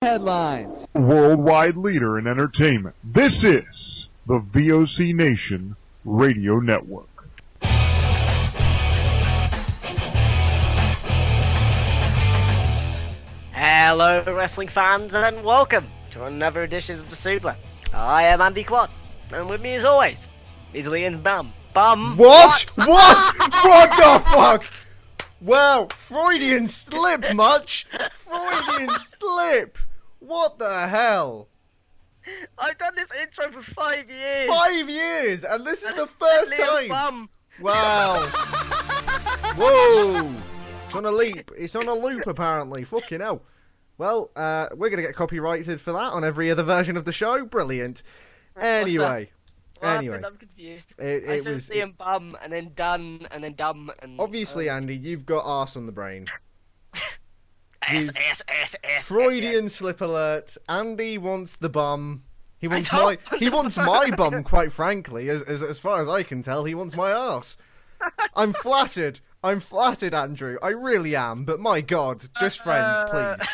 Headlines. Worldwide leader in entertainment. This is the VOC Nation Radio Network. Hello wrestling fans and welcome to another edition of the Suplah. I am Andy Quad, and with me as always is Liam Bum. What? What the fuck? Wow, Freudian slip, much? Freudian slip! What the hell? I've done this intro for 5 years! 5 years! And this is the first Liam time! Bum. Wow! Whoa! It's on a leap. It's on a loop, apparently. Fucking hell. Well, we're gonna get copyrighted for that on every other version of the show. Brilliant. Anyway. Anyway, I'm confused. I said Liam Bum, and then done, and then dumb, and... Obviously, Andy, you've got arse on the brain. S. Freudian slip alert. Andy wants the bum. He wants my bum, quite frankly. As far as I can tell, he wants my arse. I'm flattered, Andrew. I really am. But my God, just friends, please.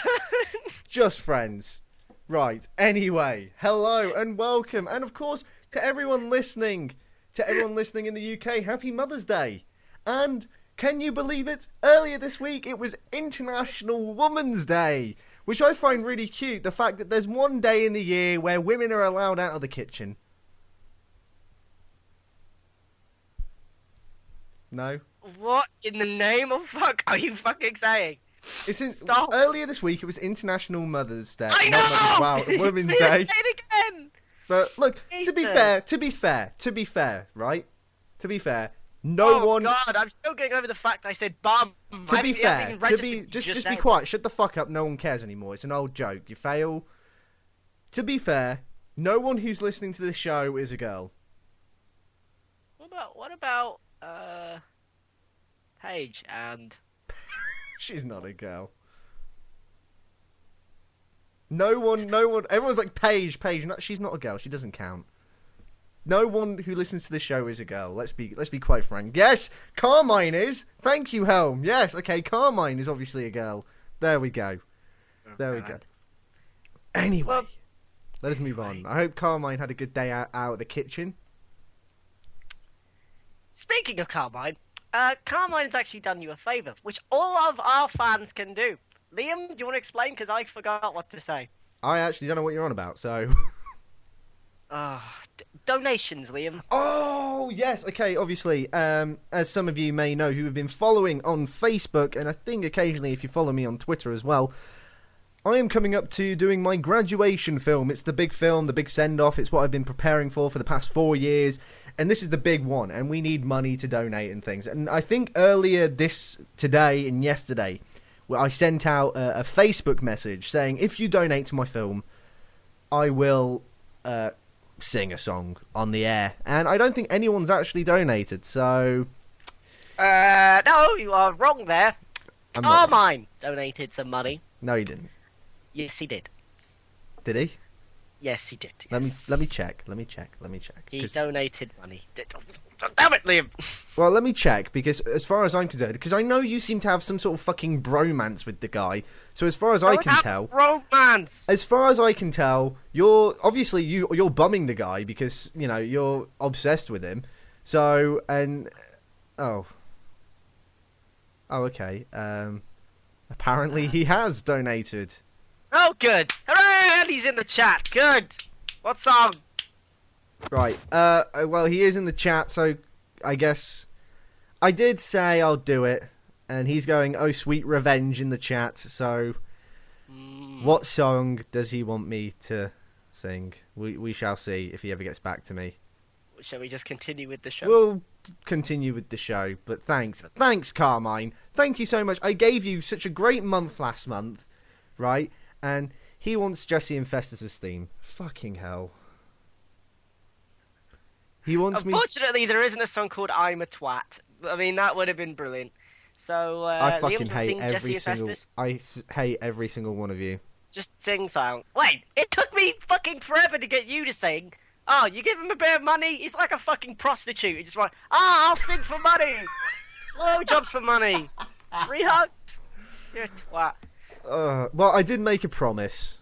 Just friends. Right. Anyway, hello and welcome, and of course, to everyone listening in the UK, Happy Mother's Day. And can you believe it? Earlier this week, it was International Women's Day, which I find really cute. The fact that there's one day in the year where women are allowed out of the kitchen. No? What in the name of fuck are you fucking saying? Stop. Earlier this week, it was International Mother's Day. I know! Wow, Women's Day. Say it again! But look, to be fair, right? To be fair, no one. Oh God, I'm still getting over the fact I said bum. To be fair, just be quiet. Shut the fuck up. No one cares anymore. It's an old joke. You fail. To be fair, no one who's listening to this show is a girl. What about Paige and? She's not a girl. No one. Everyone's like Paige. No, she's not a girl. She doesn't count. No one who listens to the show is a girl. Let's be quite frank. Yes, Carmine is. Thank you, Helm. Yes, okay, Carmine is obviously a girl. There we go. We go. Anyway, let us move on. I hope Carmine had a good day out of the kitchen. Speaking of Carmine, Carmine's actually done you a favour, which all of our fans can do. Liam, do you want to explain? Because I forgot what to say. I actually don't know what you're on about, so... Donations, Liam. Oh, yes, okay, obviously, as some of you may know who have been following on Facebook, and I think occasionally if you follow me on Twitter as well, I am coming up to doing my graduation film. It's the big film, the big send-off. It's what I've been preparing for the past 4 years, and this is the big one, and we need money to donate and things. And I think earlier today and yesterday, I sent out a Facebook message saying, if you donate to my film, I will sing a song on the air. And I don't think anyone's actually donated, so... No, you are wrong there. Carmine donated some money. No, he didn't. Yes, he did. Did he? Yes, he did. Yes. Let me check. He donated money. Damn it, Liam! Well, let me check, because as far as I'm concerned, because I know you seem to have some sort of fucking bromance with the guy, so as far as I can tell... Bromance! As far as I can tell, you're bumming the guy because, you know, you're obsessed with him. So, and... Oh, okay. Apparently he has donated. Oh, good! Hooray! And he's in the chat. Good! What song? Right, well, he is in the chat, so I guess I did say I'll do it, and he's going, oh, sweet revenge in the chat, so what song does he want me to sing? We shall see if he ever gets back to me. Shall we just continue with the show? We'll continue with the show, but thanks, Carmine. Thank you so much. I gave you such a great month last month, right? And he wants Jesse and Festus's theme. Fucking hell. He wants Unfortunately, there isn't a song called I'm a Twat. I mean, that would have been brilliant. So, I fucking hate hate every single one of you. Just sing song. Wait, it took me fucking forever to get you to sing. Oh, you give him a bit of money? He's like a fucking prostitute. He's just like, I'll sing for money. Low jobs for money. Free hugs. You're a twat. Well, I did make a promise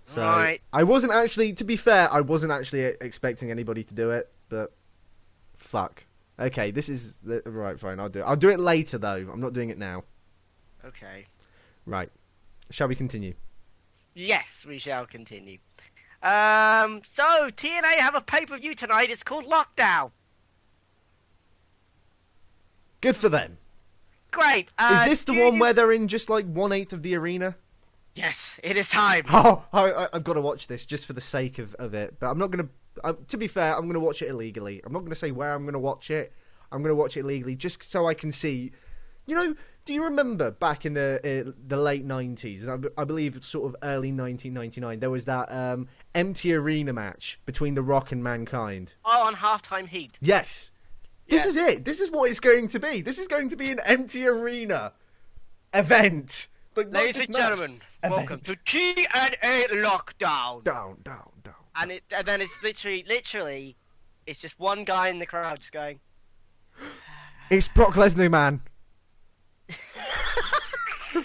So Right. I wasn't actually, to be fair, I wasn't actually expecting anybody to do it, but fuck. Okay, this is right. Fine, I'll do it. I'll do it later though. I'm not doing it now. Okay. Right. Shall we continue? Yes, we shall continue. So TNA have a pay-per-view tonight. It's called Lockdown. Good for them. Great. Is this the one where they're in just like 1/8 of the arena? Yes, it is time. Oh, I've got to watch this just for the sake of it. But I'm not going to... to be fair, I'm going to watch it illegally. I'm not going to say where I'm going to watch it. I'm going to watch it illegally just so I can see... You know, do you remember back in the late 90s, I believe sort of early 1999, there was that empty arena match between The Rock and Mankind? Oh, on Halftime Heat. Yes. This Yeah. is it. This is what it's going to be. This is going to be an empty arena event. But not Ladies just and match. gentlemen, welcome to TNA Lockdown. Down. And then it's literally, it's just one guy in the crowd just going. It's Brock Lesnar, man.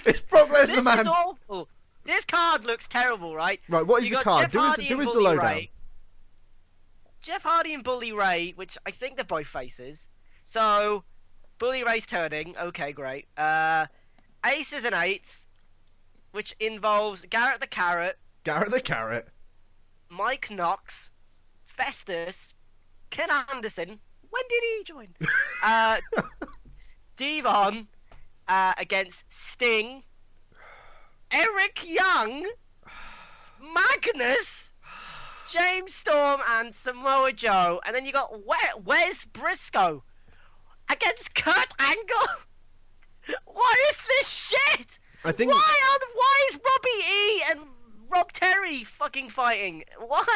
It's Brock Lesnar, This man. is awful. This card looks terrible, right? Right, what is You the got card? Jeff Do us Hardy the and Bully lowdown. Ray. Jeff Hardy and Bully Ray, which I think they're both faces. So, Bully Ray's turning. Okay, great. Aces and Eights, which involves Garrett the Carrot, Garrett the Carrot. Mike Knox, Festus, Ken Anderson. When did he join? Devon against Sting, Eric Young, Magnus, James Storm, and Samoa Joe. And then you got Wes Briscoe against Kurt Angle. What is this shit? I think Why is Robbie E and Rob Terry fucking fighting? Why?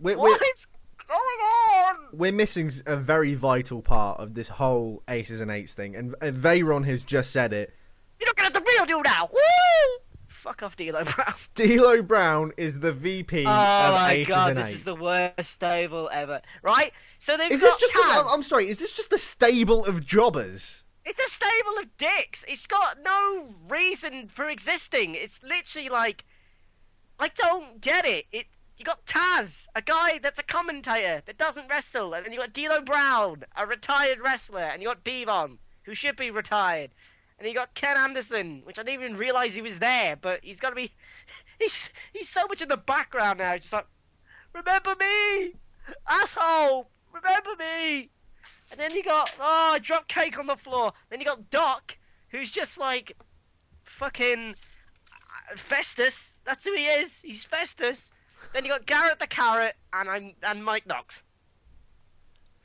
We're- What is going on? we're missing a very vital part of this whole Aces and Eights thing, and Veyron has just said it. You're looking at the real deal now. Woo! Fuck off, D'Lo Brown. D'Lo Brown is the VP Oh of my Aces god, and this Eights. is the worst stable ever. Right? So they've Is got this just? Taz. I'm sorry. Is this just a stable of jobbers? It's a stable of dicks. It's got no reason for existing. It's literally like, I don't get it. You got Taz, a guy that's a commentator that doesn't wrestle, and then you got D'Lo Brown, a retired wrestler, and you got Devon, who should be retired, and you got Ken Anderson, which I didn't even realize he was there, but he's got to be. He's so much in the background now. Just like, remember me, asshole, remember me. And then you got, drop cake on the floor. Then you got Doc, who's just like, fucking Festus. That's who he is. He's Festus. Then you got Garrett the Carrot and Mike Knox.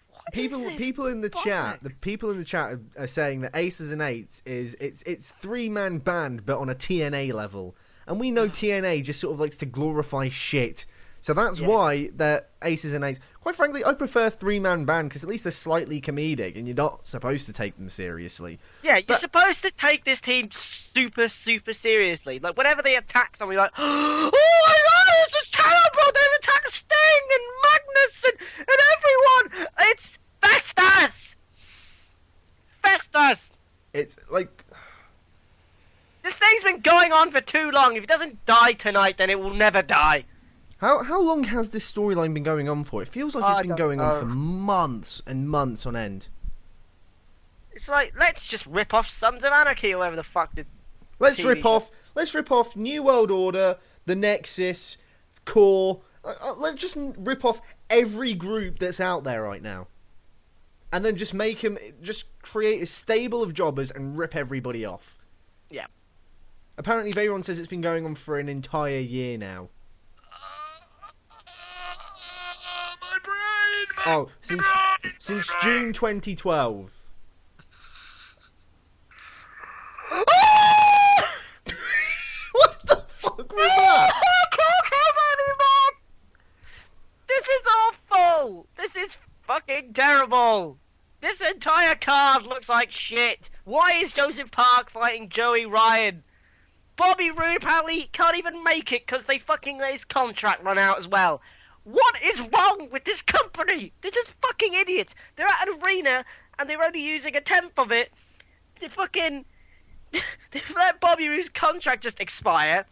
What is this People in the chat, the bollocks? people in the chat are saying that Aces and Eights is it's 3-man band but on a TNA level, and we know TNA just sort of likes to glorify shit. So that's Yeah. why they're Aces and Eights. Quite frankly, I prefer 3-man band because at least they're slightly comedic, and you're not supposed to take them seriously. Yeah, you're But- supposed to take this team super, super seriously. Like, whenever they attack someone, you're like, oh my god, this is terrible! They've attacked Sting and Magnus and everyone! It's Festus! Festus! It's like This thing's been going on for too long. If it doesn't die tonight, then it will never die. how long has this storyline been going on for? It feels like I it's been don't going on know. for months and months on end. It's like, let's just rip off Sons of Anarchy or whatever the fuck the Let's TV rip off New World Order, the Nexus, Core. Let's just rip off every group that's out there right now, and then just just create a stable of jobbers and rip everybody off. Yeah. Apparently, Veyron says it's been going on for an entire year now. My brain! Oh, since June 2012. What the fuck was that? I can't have anymore! This is awful! This is fucking terrible! This entire card looks like shit! Why is Joseph Park fighting Joey Ryan? Bobby Roode apparently can't even make it because they fucking let his contract run out as well. What is wrong with this company? They're just fucking idiots. They're at an arena and they're only using a tenth of it. They fucking... They've let Bobby Roode's contract just expire.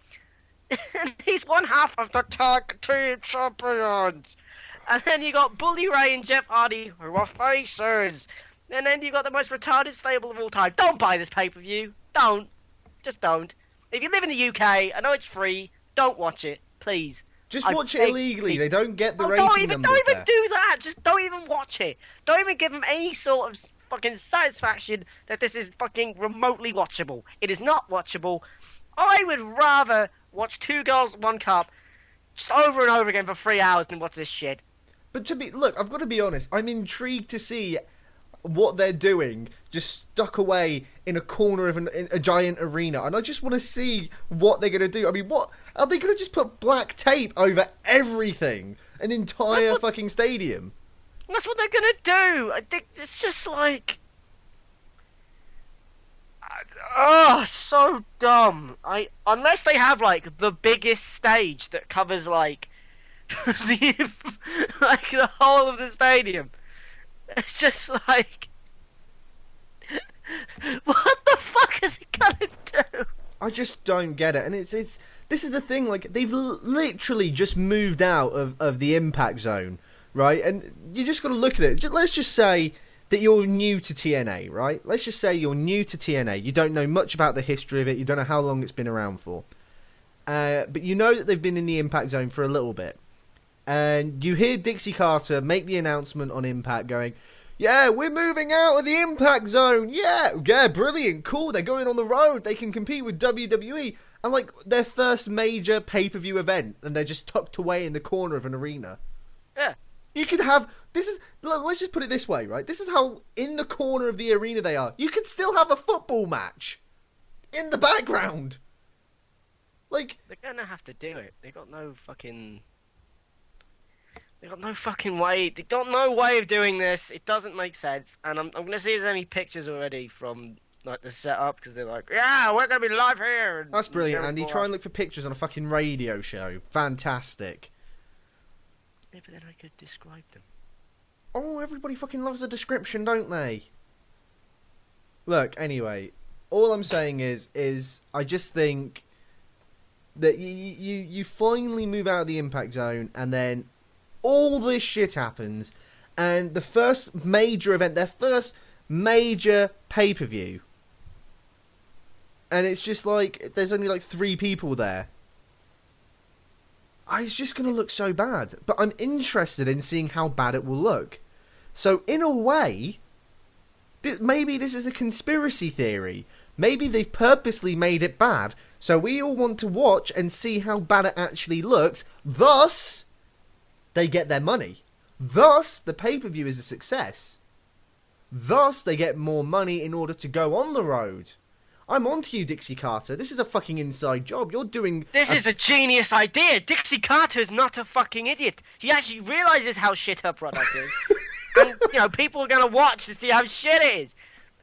And he's one half of the tag team champions. And then you got Bully Ray and Jeff Hardy, who are faces. And then you got the most retarded stable of all time. Don't buy this pay-per-view. Don't. Just don't. If you live in the UK, I know it's free. Don't watch it, please. Just watch it illegally. They don't get the rating numbers Don't even there. do that. Just don't even watch it. Don't even give them any sort of fucking satisfaction that this is fucking remotely watchable. It is not watchable. I would rather watch Two Girls, One Cup just over and over again for 3 hours than watch this shit. But look, I've got to be honest. I'm intrigued to see what they're doing, just stuck away in a corner of a giant arena, and I just want to see what they're going to do. I mean, what are they going to just put black tape over everything, an entire fucking stadium? That's what they're going to do. I think it's just like, oh, so dumb. Unless they have like the biggest stage that covers like the whole of the stadium. It's just like, what the fuck is it gonna do? I just don't get it, and it's this is the thing. Like, they've literally just moved out of the impact zone, right? And you just got to look at it. Let's just say that you're new to TNA, right? Let's just say you're new to TNA. You don't know much about the history of it. You don't know how long it's been around for, but you know that they've been in the impact zone for a little bit. And you hear Dixie Carter make the announcement on Impact going, yeah, we're moving out of the Impact Zone. Yeah, brilliant, cool. They're going on the road. They can compete with WWE. And, like, their first major pay-per-view event, and they're just tucked away in the corner of an arena. Yeah. You could have... let's just put it this way, right? This is how in the corner of the arena they are. You could still have a football match in the background. Like... They're gonna have to do it. They got no fucking way. They got no way of doing this. It doesn't make sense. And I'm gonna see if there's any pictures already from like the setup, because they're like, yeah, we're gonna be live here. And that's brilliant, Andy. Try and look for pictures on a fucking radio show. Fantastic. Yeah, but then I could describe them. Oh, everybody fucking loves a description, don't they? Look, anyway, all I'm saying is I just think that you finally move out of the impact zone, and then all this shit happens, and the first major event, their first major pay-per-view, and it's just like, there's only like 3 people there. It's just going to look so bad. But I'm interested in seeing how bad it will look. So, in a way, maybe this is a conspiracy theory. Maybe they've purposely made it bad, so we all want to watch and see how bad it actually looks. Thus, they get their money. Thus, the pay-per-view is a success. Thus, they get more money in order to go on the road. I'm on to you, Dixie Carter. This is a fucking inside job. You're doing... This is a genius idea. Dixie Carter's not a fucking idiot. He actually realizes how shit her product is. And, you know, people are going to watch to see how shit it is.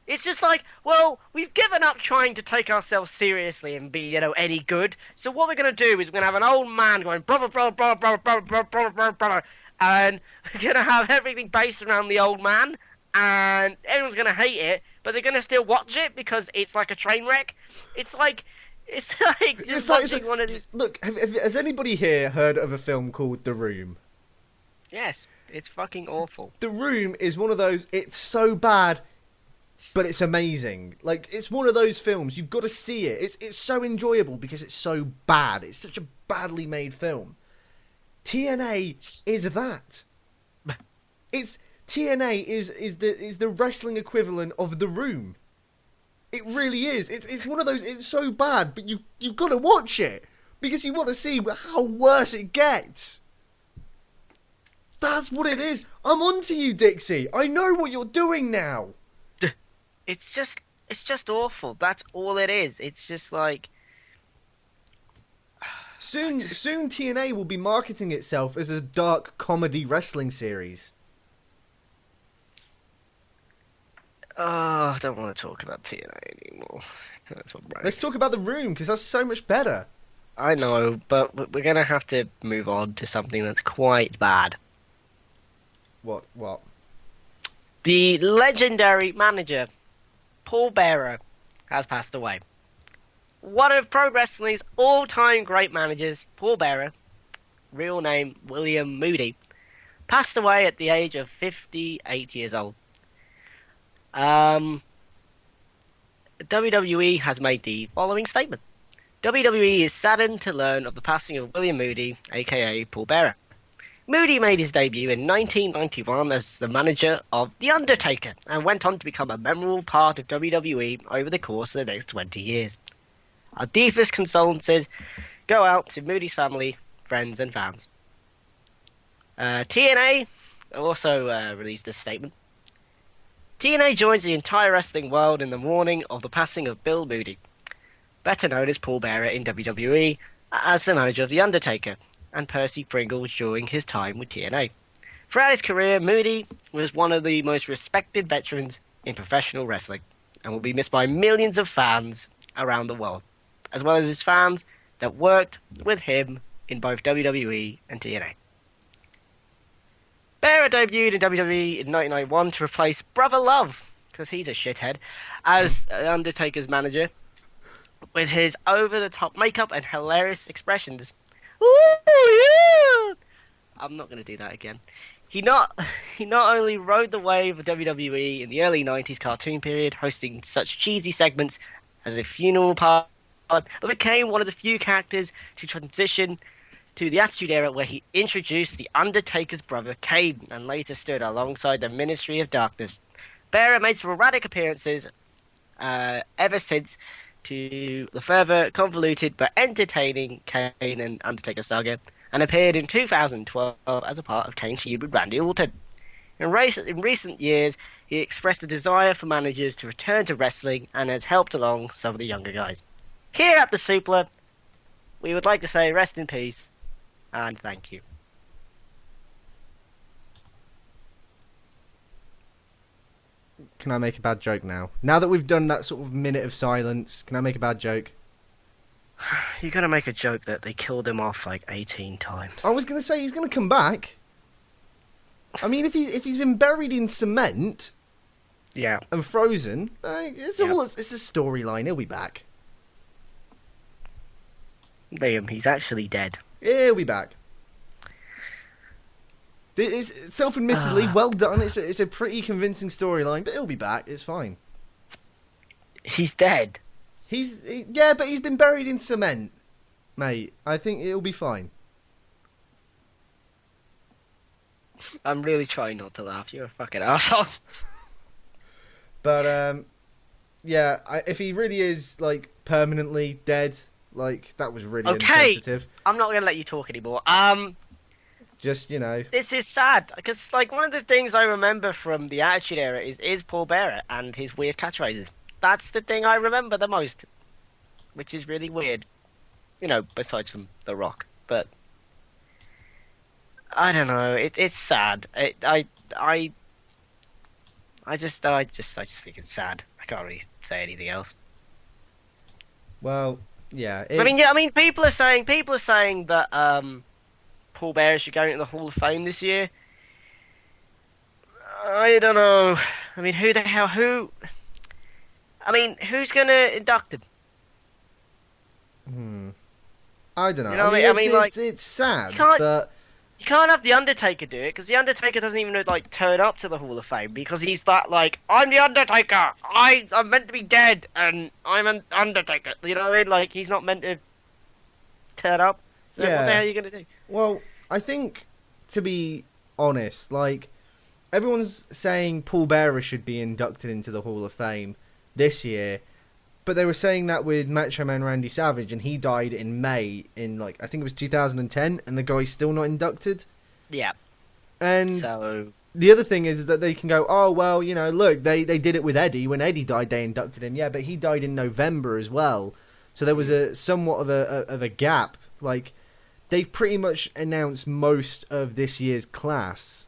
It's just like, well, we've given up trying to take ourselves seriously and be, you know, any good. So what we're going to do is we're going to have an old man going, brother, brother, brother, brother, brother, brother, brother, brother, brother, and we're going to have everything based around the old man, and everyone's going to hate it, but they're going to still watch it because it's like a train wreck. It's like just watching one of these... Look, has anybody here heard of a film called The Room? Yes, it's fucking awful. The Room is one of those, it's so bad, but it's amazing. Like, it's one of those films, you've got to see it. It's so enjoyable because it's so bad. It's such a badly made film. TNA is that. TNA is the wrestling equivalent of The Room. It really is. It's one of those, it's so bad, but you've got to watch it because you want to see how worse it gets. That's what it is. I'm onto you, Dixie. I know what you're doing now. It's just awful. That's all it is. It's just like... Soon TNA will be marketing itself as a dark comedy wrestling series. Oh, I don't want to talk about TNA anymore. That's what Let's talk about The Room, because that's so much better. I know, but we're going to have to move on to something that's quite bad. What? The legendary manager, Paul Bearer, has passed away. one of pro wrestling's all-time great managers, Paul Bearer, real name William Moody, passed away at the age of 58 years old. WWE has made the following statement. WWE is saddened to learn of the passing of William Moody, aka Paul Bearer. Moody made his debut in 1991 as the manager of The Undertaker and went on to become a memorable part of WWE over the course of the next 20 years. Our deepest condolences go out to Moody's family, friends and fans. TNA also released this statement. TNA joins the entire wrestling world in the mourning of the passing of Bill Moody, better known as Paul Bearer in WWE, as the manager of The Undertaker, and Percy Pringle during his time with TNA. Throughout his career, Moody was one of the most respected veterans in professional wrestling, and will be missed by millions of fans around the world, as well as his fans that worked with him in both WWE and TNA. Bearer debuted in WWE in 1991 to replace Brother Love, because he's a shithead, as Undertaker's manager, with his over-the-top makeup and hilarious expressions. Ooh, yeah! I'm not going to do that again. He not only rode the wave of WWE in the early 90s cartoon period, hosting such cheesy segments as a funeral party, but became one of the few characters to transition to the Attitude Era, where he introduced the Undertaker's brother Kane and later stood alongside the Ministry of Darkness. Bearer made sporadic appearances ever since to the further convoluted but entertaining Kane and Undertaker saga, and appeared in 2012 as a part of Kane's feud with Randy Orton. In recent years, he expressed a desire for managers to return to wrestling and has helped along some of the younger guys. Here at the Suplah, we would like to say rest in peace and thank you. Can I make a bad joke now? Now that we've done that sort of minute of silence, can I make a bad joke? You're going to make a joke that they killed him off like 18 times. I was going to say he's going to come back. I mean, if he's been buried in cement, yeah, and frozen, it's a storyline. He'll be back. Liam, he's actually dead. He'll be back. It's self-admittedly well done. It's a pretty convincing storyline, but he'll be back. It's fine. He's dead. Yeah, but he's been buried in cement, mate. I think it'll be fine. I'm really trying not to laugh. You're a fucking asshole. But yeah, if he really is like permanently dead, like that was really insensitive. I'm not gonna let you talk anymore. Just, you know. This is sad, because, like, one of the things I remember from the Attitude Era is Paul Bearer and his weird catchphrases. That's the thing I remember the most, which is really weird. You know, besides from The Rock. But, I don't know, it's sad. I just think it's sad. I can't really say anything else. Well, yeah. I mean, people are saying that, Paul Bearer should go into the Hall of Fame this year. I don't know. I mean, who's going to induct him? I don't know. You know what I mean? It's sad, but you can't have The Undertaker do it, because The Undertaker doesn't even, like, turn up to the Hall of Fame, because he's that, like, I'm The Undertaker! I'm meant to be dead, and I'm an Undertaker. You know what I mean? Like, he's not meant to turn up. So yeah. What the hell are you going to do? Well, I think, to be honest, like, everyone's saying Paul Bearer should be inducted into the Hall of Fame this year, but they were saying that with Macho Man Randy Savage, and he died in May in, like, I think it was 2010, and the guy's still not inducted. Yeah. And so the other thing is that they can go, oh, well, you know, look, they did it with Eddie. When Eddie died, they inducted him. Yeah, but he died in November as well. So there was a somewhat of a gap. Like, they've pretty much announced most of this year's class.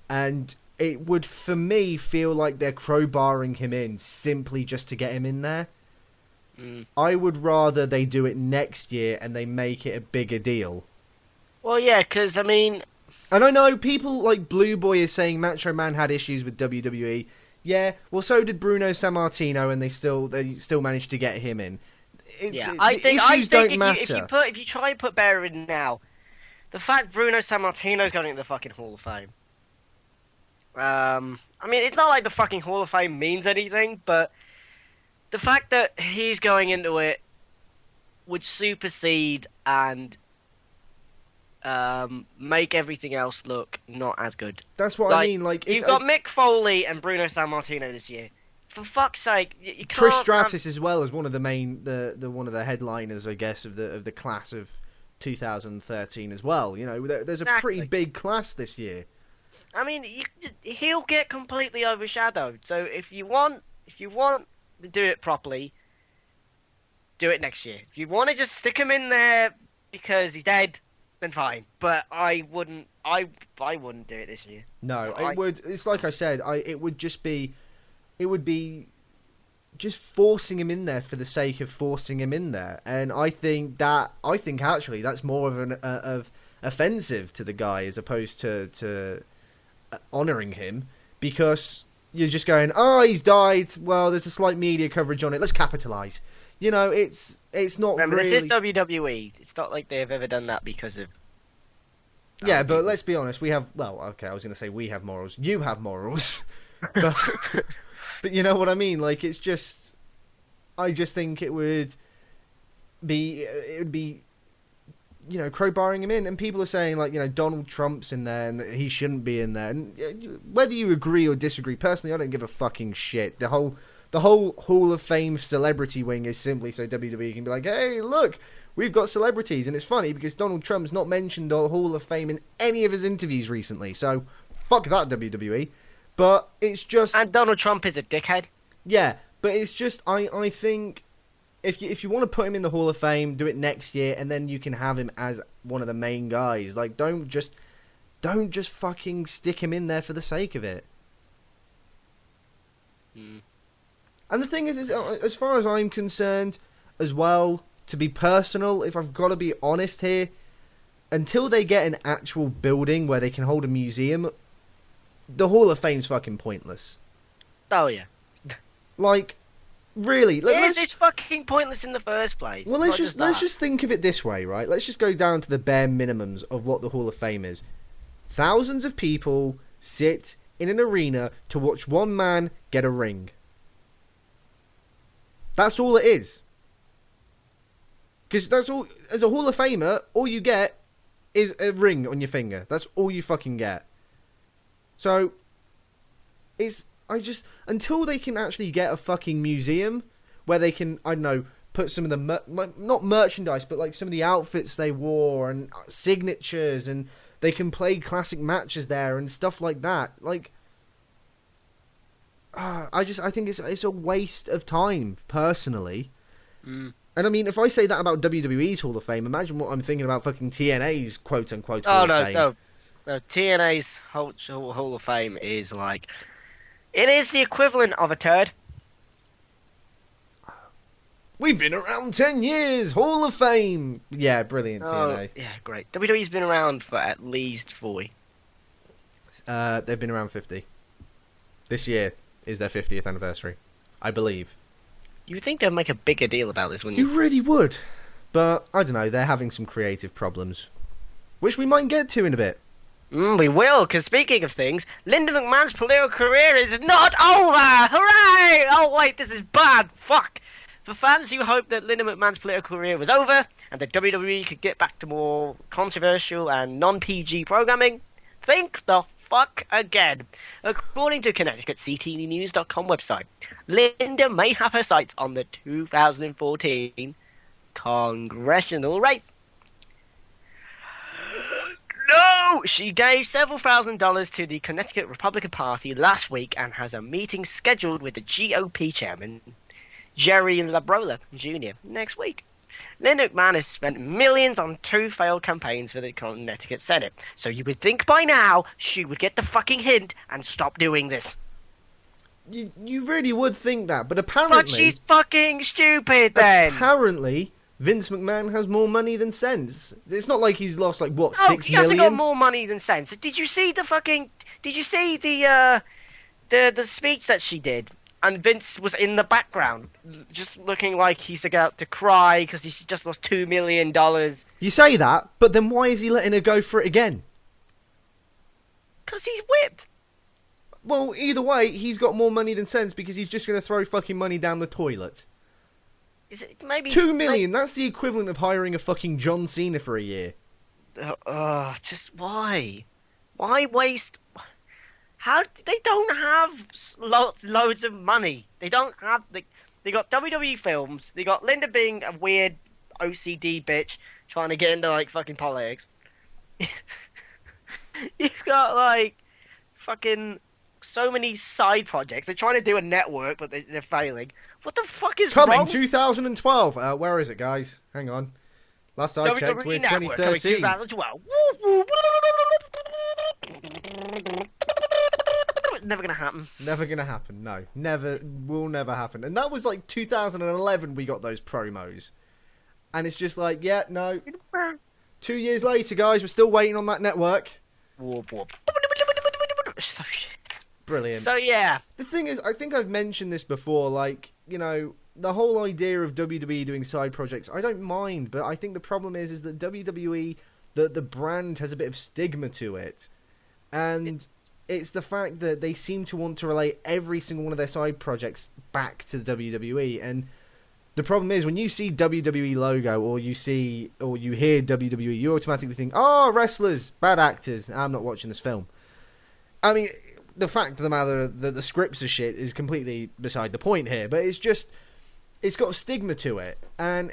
And it would, for me, feel like they're crowbarring him in simply just to get him in there. I would rather they do it next year and they make it a bigger deal. Well, yeah, because, I mean... And I know people like Blue Boy is saying Macho Man had issues with WWE. Yeah, well, so did Bruno Sammartino, and they still managed to get him in. I think don't matter. if you try and put Bear in now, the fact Bruno Sammartino's going into the fucking Hall of Fame. I mean, it's not like the fucking Hall of Fame means anything, but the fact that he's going into it would supersede and make everything else look not as good. That's what I mean. Like, you've got Mick Foley and Bruno Sammartino this year. For fuck's sake, you can't. Trish Stratus as well as one of the main, the one of the headliners, I guess, of the class of 2013 as well. You know, there's a pretty big class this year. I mean, he'll get completely overshadowed. So if you want to do it properly, do it next year. If you want to just stick him in there because he's dead, then fine. But I wouldn't do it this year. No, it would. It's like I said. It would be just forcing him in there for the sake of forcing him in there, and I think actually that's more of an offensive to the guy as opposed to honouring him, because you're just going, oh, he's died. Well, there's a slight media coverage on it. Let's capitalise. You know, it's not. Remember, really... this is WWE. It's not like they've ever done that because of. Yeah, but let's be honest. We have. Well, okay, I was going to say we have morals. You have morals. But you know what I mean? Like, it's just. I just think it would be. You know, crowbarring him in, and people are saying, like, you know, Donald Trump's in there and he shouldn't be in there. And whether you agree or disagree, personally, I don't give a fucking shit. The whole Hall of Fame celebrity wing is simply so WWE can be like, hey, look, we've got celebrities. And it's funny because Donald Trump's not mentioned the Hall of Fame in any of his interviews recently. So fuck that, WWE. But it's just, and Donald Trump is a dickhead. Yeah, but it's just I think. If you want to put him in the Hall of Fame, do it next year, and then you can have him as one of the main guys. Like, don't just fucking stick him in there for the sake of it. And the thing is, as far as I'm concerned, as well, to be personal, if I've got to be honest here, until they get an actual building where they can hold a museum, the Hall of Fame's fucking pointless. Oh yeah. Like. Really? It's fucking pointless in the first place. Well, let's just think of it this way, right? Let's just go down to the bare minimums of what the Hall of Fame is. Thousands of people sit in an arena to watch one man get a ring. That's all it is. Because that's all. As a Hall of Famer, all you get is a ring on your finger. That's all you fucking get. So, until they can actually get a fucking museum where they can, I don't know, put some of the, not merchandise, but like some of the outfits they wore and signatures, and they can play classic matches there and stuff like that. Like, I think it's a waste of time, personally. And I mean, if I say that about WWE's Hall of Fame, imagine what I'm thinking about fucking TNA's quote-unquote Hall of Fame. No, TNA's Hall of Fame is like... It is the equivalent of a turd. We've been around 10 years, Hall of Fame. Yeah, brilliant, TNA. Yeah, great. WWE's been around for at least 40. They've been around 50. This year is their 50th anniversary, I believe. You would think they'd make a bigger deal about this, wouldn't you? You really would. But, I don't know, they're having some creative problems. Which we might get to in a bit. We will, because speaking of things, Linda McMahon's political career is not over! Hooray! Oh wait, this is bad! Fuck! For fans who hoped that Linda McMahon's political career was over, and that WWE could get back to more controversial and non-PG programming, think the fuck again. According to Connecticut CTVnews.com website, Linda may have her sights on the 2014 congressional race. No! She gave several $1,000s to the Connecticut Republican Party last week and has a meeting scheduled with the GOP chairman, Jerry Labrola Jr., next week. Linda McMahon has spent millions on 2 failed campaigns for the Connecticut Senate, so you would think by now she would get the fucking hint and stop doing this. You really would think that, but apparently... But she's fucking stupid then! Apparently... Vince McMahon has more money than sense. It's not like he's lost, like, what, 6 million? He hasn't got more money than sense. Did you see the speech that she did? and Vince was in the background, just looking like he's about to cry because he's just lost $2 million. You say that, but then why is he letting her go for it again? Because he's whipped. Well, either way, he's got more money than sense because he's just going to throw fucking money down the toilet. Is it maybe $2 million? That's the equivalent of hiring a fucking John Cena for a year. Just why? Why waste? How they don't have loads of money. They don't have they got WWE films. They got Linda being a weird OCD bitch trying to get into like fucking politics. You've got like fucking so many side projects. They're trying to do a network, but they're failing. What the fuck is Coming wrong? 2012. Where is it, guys? Hang on. Last I checked, we're 2013. 2012. Never gonna happen. Never gonna happen. No, will never happen. And that was like 2011. We got those promos, and it's just like, yeah, no. 2 years later, guys, we're still waiting on that network. Warp. So shit. Brilliant. So yeah. The thing is, I think I've mentioned this before. Like, you know, the whole idea of WWE doing side projects, I don't mind, but I think the problem is that WWE, the brand has a bit of stigma to it, and it's the fact that they seem to want to relate every single one of their side projects back to the WWE, and the problem is when you see WWE logo or you hear WWE, you automatically think, oh, wrestlers, bad actors. I'm not watching this film. I mean, the fact of the matter that the scripts are shit is completely beside the point here, but it's just, it's got a stigma to it, and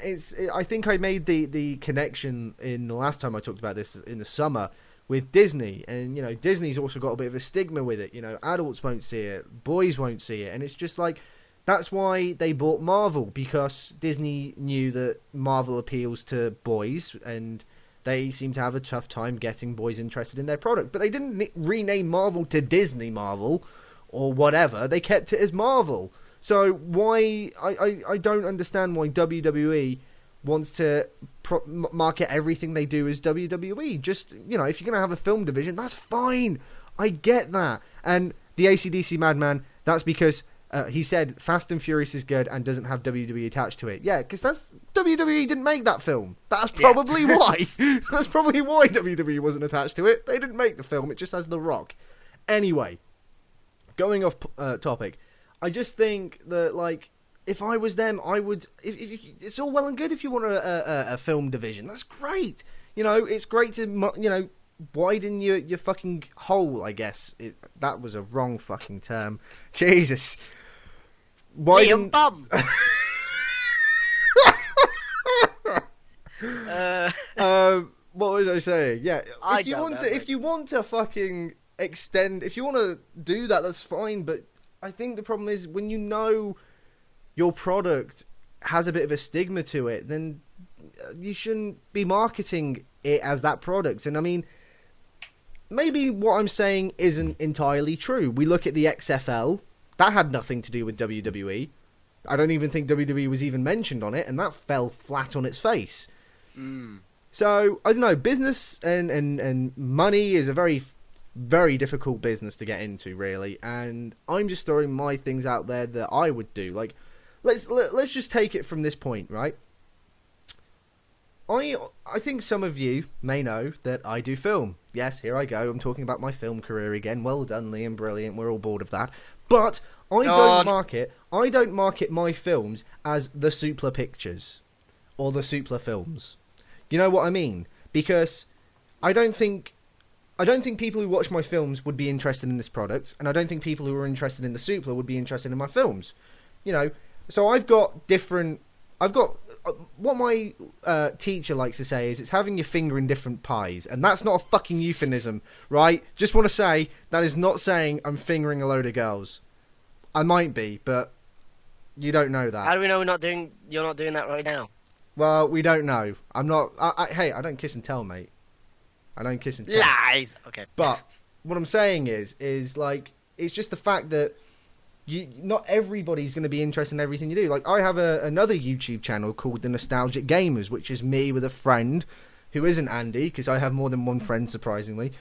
I think I made the connection in the last time I talked about this in the summer with Disney, and you know, Disney's also got a bit of a stigma with it. You know, adults won't see it, boys won't see it, and it's just like, that's why they bought Marvel, because Disney knew that Marvel appeals to boys, and they seem to have a tough time getting boys interested in their product. But they didn't rename Marvel to Disney Marvel or whatever. They kept it as Marvel. So why I don't understand why WWE wants to market everything they do as WWE. Just, you know, if you're going to have a film division, that's fine. I get that. And the AC/DC Madman, that's because he said Fast and Furious is good and doesn't have WWE attached to it. Yeah, because that's WWE didn't make that film. That's probably why. That's probably why WWE wasn't attached to it. They didn't make the film. It just has The Rock. Anyway, going off topic, I just think that, like, if I was them, I would. If it's all well and good if you want a film division. That's great. You know, it's great to, you know, widen your fucking hole, I guess. That was a wrong fucking term. Jesus. Liam Bum. What was I saying? Yeah, if you want to fucking extend, if you want to do that, that's fine. But I think the problem is when you know your product has a bit of a stigma to it, then you shouldn't be marketing it as that product. And I mean, maybe what I'm saying isn't entirely true. We look at the XFL. That had nothing to do with WWE. I don't even think WWE was even mentioned on it, and that fell flat on its face. So, I don't know, business and money is a very, very difficult business to get into, really. And I'm just throwing my things out there that I would do. Like, let's just take it from this point, right? I think some of you may know that I do film. Yes, here I go. I'm talking about my film career again. Well done, Liam. Brilliant. We're all bored of that. But I don't market my films as the Suplah pictures or the Suplah films. You know what I mean? Because I don't think people who watch my films would be interested in this product, and I don't think people who are interested in the Suplah would be interested in my films. You know, so I've got what my teacher likes to say is it's having your finger in different pies, and that's not a fucking euphemism, right? Just want to say that is not saying I'm fingering a load of girls. I might be, but you don't know that. How do we know you're not doing that right now? Well, we don't know. I'm not. Hey, I don't kiss and tell, mate. I don't kiss and tell. Lies. Okay. But what I'm saying is like, it's just the fact that not everybody's going to be interested in everything you do. Like, I have another YouTube channel called The Nostalgic Gamers, which is me with a friend who isn't Andy, because I have more than one friend, surprisingly.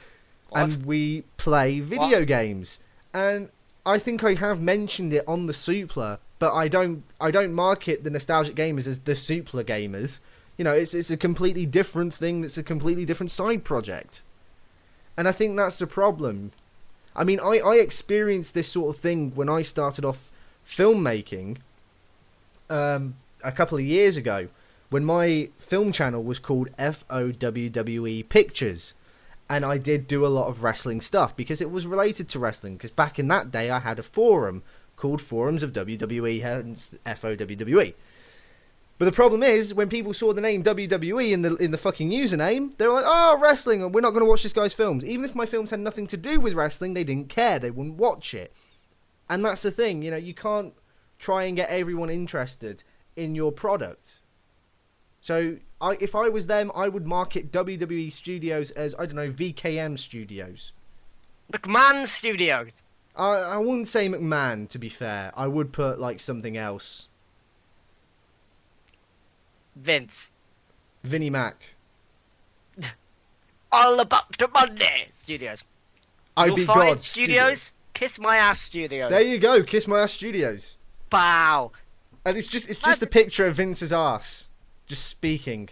What? And we play video games. And I think I have mentioned it on the Suplah, but I don't market the Nostalgic Gamers as the Suplah Gamers. You know, it's a completely different thing. It's a completely different side project, and I think that's the problem. I mean, I experienced this sort of thing when I started off filmmaking a couple of years ago, when my film channel was called FOWWE Pictures. And I did do a lot of wrestling stuff because it was related to wrestling. Because back in that day, I had a forum called Forums of WWE, hence FOWWE. But the problem is, when people saw the name WWE in the fucking username, they were like, "Oh, wrestling! We're not going to watch this guy's films." Even if my films had nothing to do with wrestling, they didn't care. They wouldn't watch it. And that's the thing, you know, you can't try and get everyone interested in your product. So, if I was them, I would market WWE Studios as, I don't know, VKM Studios. McMahon Studios. I wouldn't say McMahon, to be fair. I would put, like, something else. Vince. Vinnie Mac. All About the Monday Studios. I'd Be God Studios. Kiss My Ass Studios. There you go, Kiss My Ass Studios. Bow. And it's just a picture of Vince's ass. Just speaking.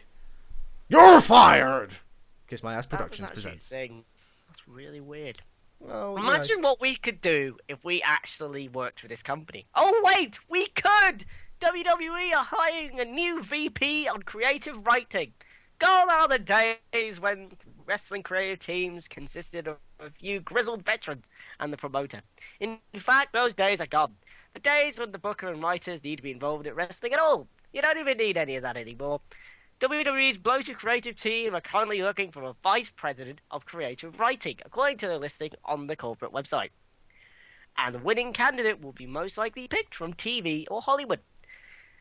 You're fired! Kiss My Ass Productions presents. That's really weird. Well, imagine what we could do if we actually worked for this company. Oh wait, we could! WWE are hiring a new VP on creative writing. Gone are the days when wrestling creative teams consisted of a few grizzled veterans and the promoter. In fact, those days are gone. The days when the booker and writers need to be involved in wrestling at all. You don't even need any of that anymore. WWE's bloated creative team are currently looking for a vice president of creative writing, according to the listing on the corporate website. And the winning candidate will be most likely picked from TV or Hollywood.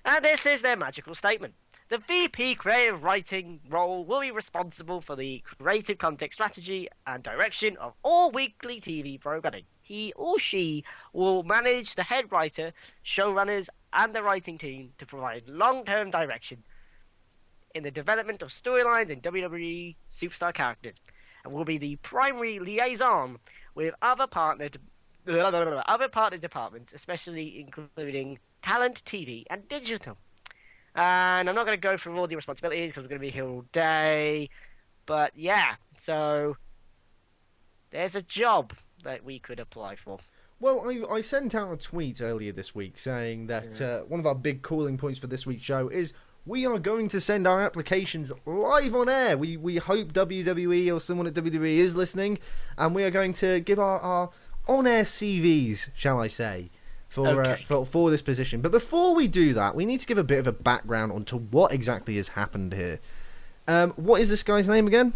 And this is their magical statement. The VP creative writing role will be responsible for the creative content strategy and direction of all weekly TV programming. He or she will manage the head writer, showrunners, and the writing team to provide long-term direction in the development of storylines and WWE superstar characters, and will be the primary liaison with other partner departments, especially including talent, TV, and digital. And I'm not going to go through all the responsibilities because we're going to be here all day. But yeah, so there's a job that we could apply for. Well, I sent out a tweet earlier this week saying that one of our big calling points for this week's show is we are going to send our applications live on air. We hope WWE or someone at WWE is listening, and we are going to give our on-air CVs, shall I say, for this position. But before we do that, we need to give a bit of a background onto what exactly has happened here. What is this guy's name again?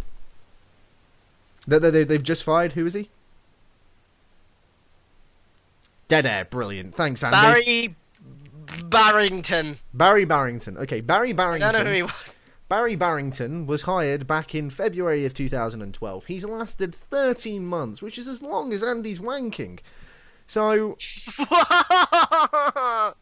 They've just fired. Who is he? Dead air. Brilliant. Thanks, Andy. Barry Barrington. Barry Barrington. Okay, Barry Barrington. I don't know who he was. Barry Barrington was hired back in February of 2012. He's lasted 13 months, which is as long as Andy's wanking. So... What?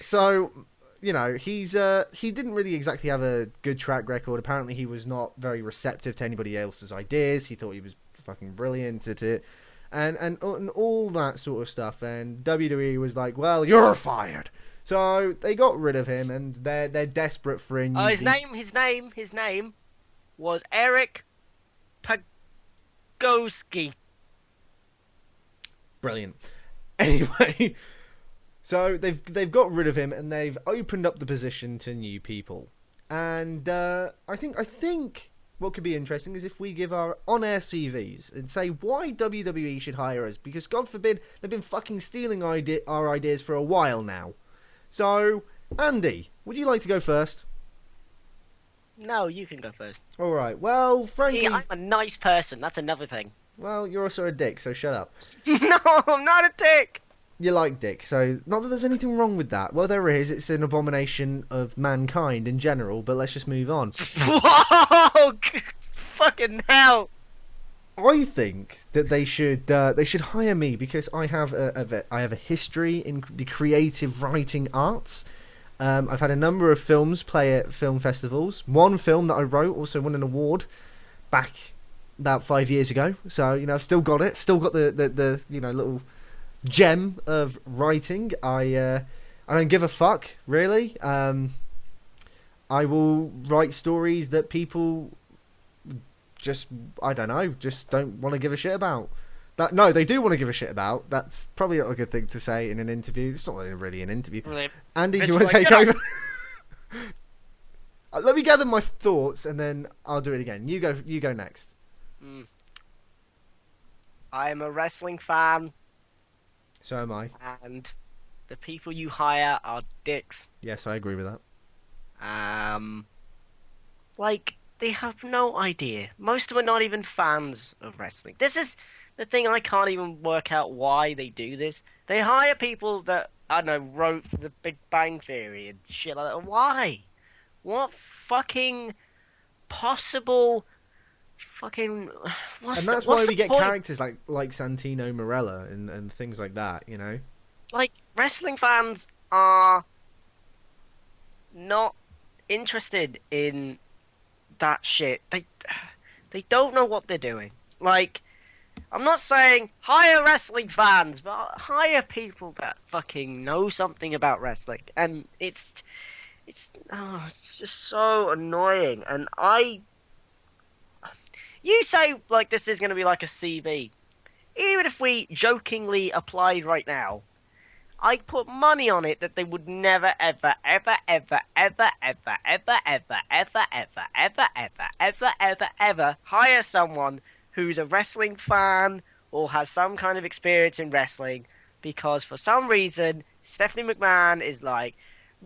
So, you know, he didn't really exactly have a good track record. Apparently he was not very receptive to anybody else's ideas. He thought he was fucking brilliant at it. And all that sort of stuff. And WWE was like, well, you're fired. So they got rid of him, and they're desperate for a new... Oh, his name was Eric Pagowski. Brilliant. Anyway, so they've got rid of him, and they've opened up the position to new people. And I think what could be interesting is if we give our on-air CVs and say why WWE should hire us, because God forbid they've been fucking stealing our ideas for a while now. So, Andy, would you like to go first? No, you can go first. All right. Well, frankly, See, I'm a nice person. That's another thing. Well, you're also a dick, so shut up. No, I'm not a dick. You like dick, so not that there's anything wrong with that. Well, there is. It's an abomination of mankind in general, but let's just move on. Whoa! Fucking hell! I think that they should hire me because I have a history in the creative writing arts. I've had a number of films play at film festivals. One film that I wrote also won an award back about 5 years ago. So, you know, I've still got it. Still got the gem of writing. I don't give a fuck, really. I will write stories that people just don't want to give a shit about. No, they do want to give a shit about. That's probably not a good thing to say in an interview. It's not really an interview. Really? Andy, do you want to take over? Let me gather my thoughts, and then I'll do it again. You go next. I'm a wrestling fan. So am I. And the people you hire are dicks. Yes, I agree with that. Like, they have no idea. Most of them are not even fans of wrestling. This is the thing, I can't even work out why they do this. They hire people that, I don't know, wrote for the Big Bang Theory and shit like that. Why? What fucking possible fucking... And that's why we get characters like Santino Marella and things like that, you know? Like, wrestling fans are not interested in that shit. They don't know what they're doing. Like, I'm not saying hire wrestling fans, but hire people that fucking know something about wrestling. And it's just so annoying. And you say like this is going to be like a CV. Even if we jokingly applied right now, I put money on it that they would never, ever, ever, ever, ever, ever, ever, ever, ever, ever, ever, ever, ever, ever, ever hire someone who's a wrestling fan or has some kind of experience in wrestling, because for some reason Stephanie McMahon is like,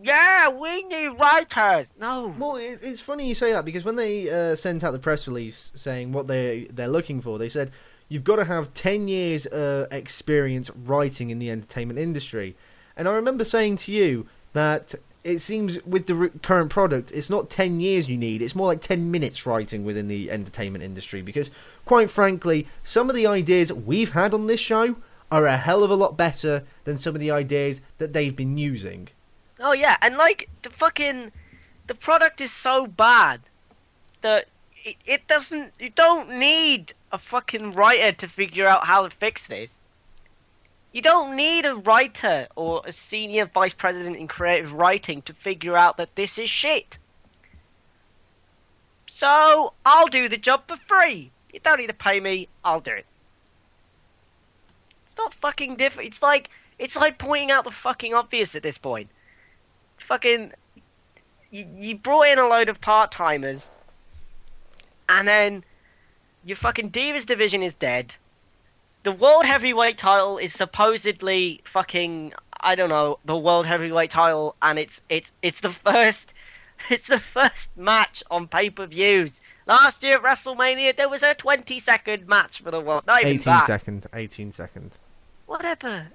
yeah, we need writers. No. Well, it's funny you say that, because when they sent out the press release saying what they're looking for, they said you've got to have 10 years experience writing in the entertainment industry. And I remember saying to you that it seems with the current product, it's not 10 years you need, it's more like 10 minutes writing within the entertainment industry. Because, quite frankly, some of the ideas we've had on this show are a hell of a lot better than some of the ideas that they've been using. Oh yeah, and like, the product is so bad that it doesn't, you don't need a fucking writer to figure out how to fix this. You don't need a writer or a senior vice president in creative writing to figure out that this is shit. So, I'll do the job for free. You don't need to pay me, I'll do it. It's not fucking different. It's like pointing out the fucking obvious at this point. Fucking, you brought in a load of part-timers, and then your fucking Divas division is dead. The World Heavyweight title is supposedly fucking, I don't know, the World Heavyweight title, and it's the first match on pay-per-views. Last year at WrestleMania, there was a 20-second match for the world. Not even 18 second. Whatever.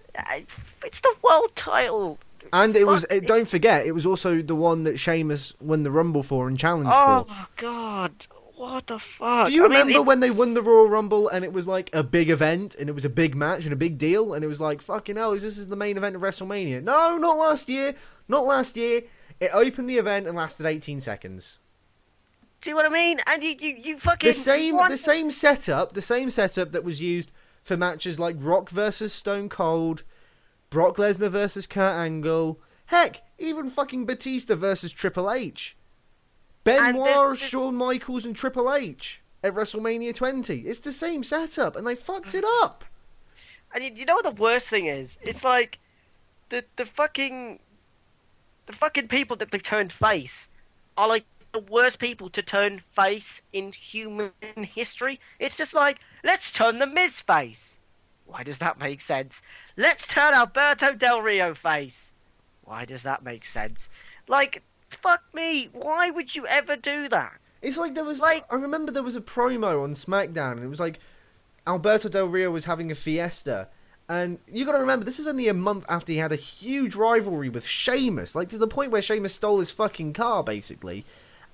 It's the world title. And it was, don't forget, it was also the one that Sheamus won the Rumble for and challenged for. Oh, God. What the fuck? Do you remember when they won the Royal Rumble and it was like a big event and it was a big match and a big deal and it was like, fucking hell, this is the main event of WrestleMania? No, not last year. Not last year. It opened the event and lasted 18 seconds. Do you know what I mean? And you fucking... The same setup that was used for matches like Rock versus Stone Cold, Brock Lesnar versus Kurt Angle, heck, even fucking Batista versus Triple H. Benoit, Shawn Michaels and Triple H at WrestleMania 20. It's the same setup, and they fucked it up. And you know what the worst thing is? It's like the fucking people that they've turned face are like the worst people to turn face in human history. It's just like, let's turn the Miz face. Why does that make sense? Let's turn Alberto Del Rio face. Why does that make sense? Like, fuck me, why would you ever do that? It's like there was, I remember there was a promo on SmackDown, and it was like Alberto Del Rio was having a fiesta, and you gotta remember, this is only a month after he had a huge rivalry with Sheamus, like to the point where Sheamus stole his fucking car, basically.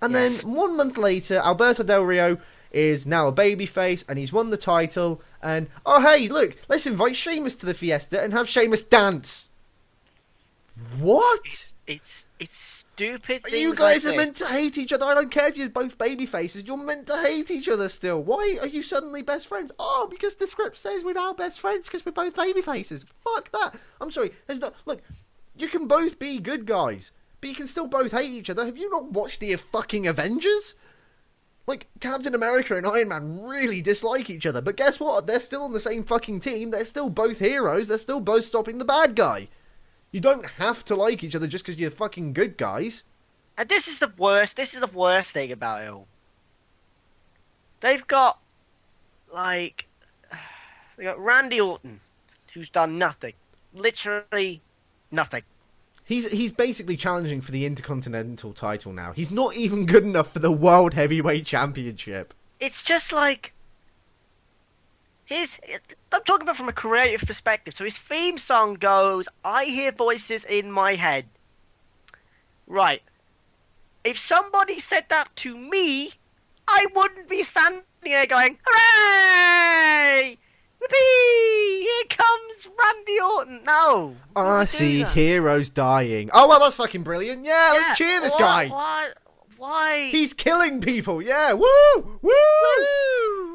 And then 1 month later, Alberto Del Rio is now a babyface, and he's won the title, and, oh hey, look, let's invite Sheamus to the fiesta and have Sheamus dance. What? It's stupid things You guys like are meant to hate each other. I don't care if you're both baby faces. You're meant to hate each other still. Why are you suddenly best friends? Oh, because the script says we're now best friends because we're both baby faces. Fuck that. I'm sorry. There's no... Look, you can both be good guys, but you can still both hate each other. Have you not watched the fucking Avengers? Like, Captain America and Iron Man really dislike each other, but guess what? They're still on the same fucking team. They're still both heroes. They're still both stopping the bad guy. You don't have to like each other just because you're fucking good guys. And this is the worst. This is the worst thing about it all. They've got, like, they got Randy Orton, who's done nothing, literally nothing. He's basically challenging for the Intercontinental title now. He's not even good enough for the World Heavyweight Championship. It's just like, I'm talking about from a creative perspective. So his theme song goes, "I hear voices in my head." Right. If somebody said that to me, I wouldn't be standing there going, "Hooray! Whoopee! Here comes Randy Orton." No. I see heroes dying. Oh, well, that's fucking brilliant. Yeah, let's cheer this guy. Why? He's killing people. Yeah, woo! Woo! Woo!